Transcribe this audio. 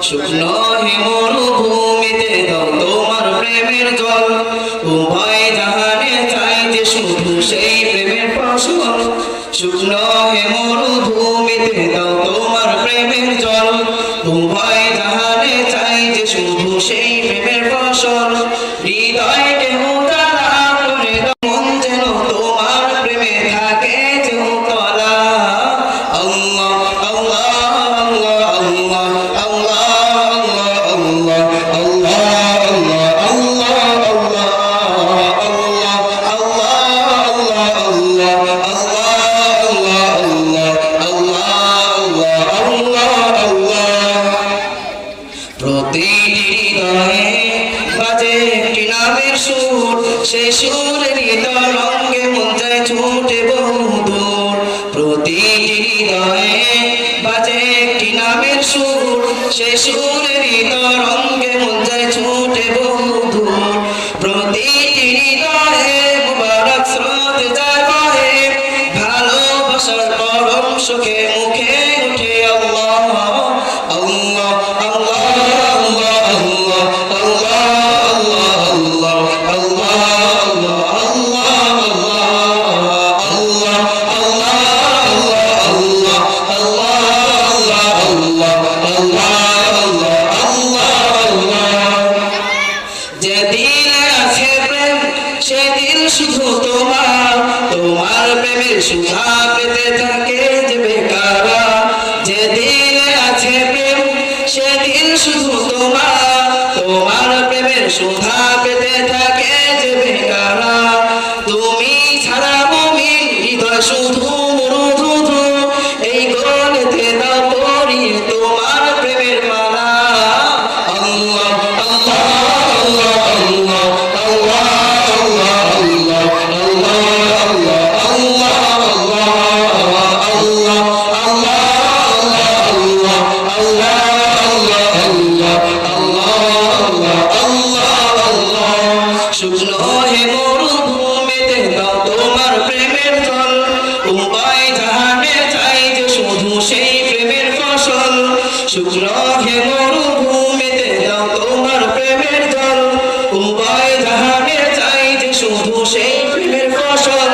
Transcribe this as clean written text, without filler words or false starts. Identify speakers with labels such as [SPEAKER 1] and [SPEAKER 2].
[SPEAKER 1] শুকনো হে মরুভূমিতে দাও তোমার প্রেমের জল উভয় জাহানে চাই যে শুধু সেই প্রেমের ফসল শুকনো হে মরুভূমিতে দাও তোমার প্রেমের জল উভয় জাহানে চাই যে শুধু সেই প্রেমের ফসল হৃদয়কে উজালা করে দাও মন যেন তোমার প্রেমে থাকে যে উতলা আল্লাহ আল্লাহ আল্লাহ আল্লাহ আল্লাহ আল্লাহ সে সুরের তরঙ্গে মন যায় ছুটে বহুদূর প্রতিটি হৃদয়ে বাজে একটি নামের সুর সে সুরের তরঙ্গে মন যায় ছুটে বহুদূর প্রতিটি হৃদয়ে মুবারক স্রোত যায় বহে ভালোবাসার পরম সুখে মুখে উঠে আল্লাহ আল্লাহ আল্লাহ শুধু তোমার তোমার প্রেমের সুধা পেতে থাকে যে বেকারা যেদিন আছে প্রেম সেদিন শুধু তোমার তোমার প্রেমের সুধা পেতে থাকে যে বেকারা তুমি ছাড়া মুমিন হৃদয় শুধু মরুধু এই গলেতে দাও পরিয়ে তোমার প্রেমের মালা আল্লাহ আল্লাহ আল্লাহ আল্লাহ শুকনো হে মরুভূমিতে দাও তোমার প্রেমের জল উভয় জাহানে চাই যে শুধু সেই প্রেমের ফসল শুকনো হে মরুভূমিতে দাও তোমার প্রেমের জল উভয় জাহানে চাই যে শুধু সেই প্রেমের ফসল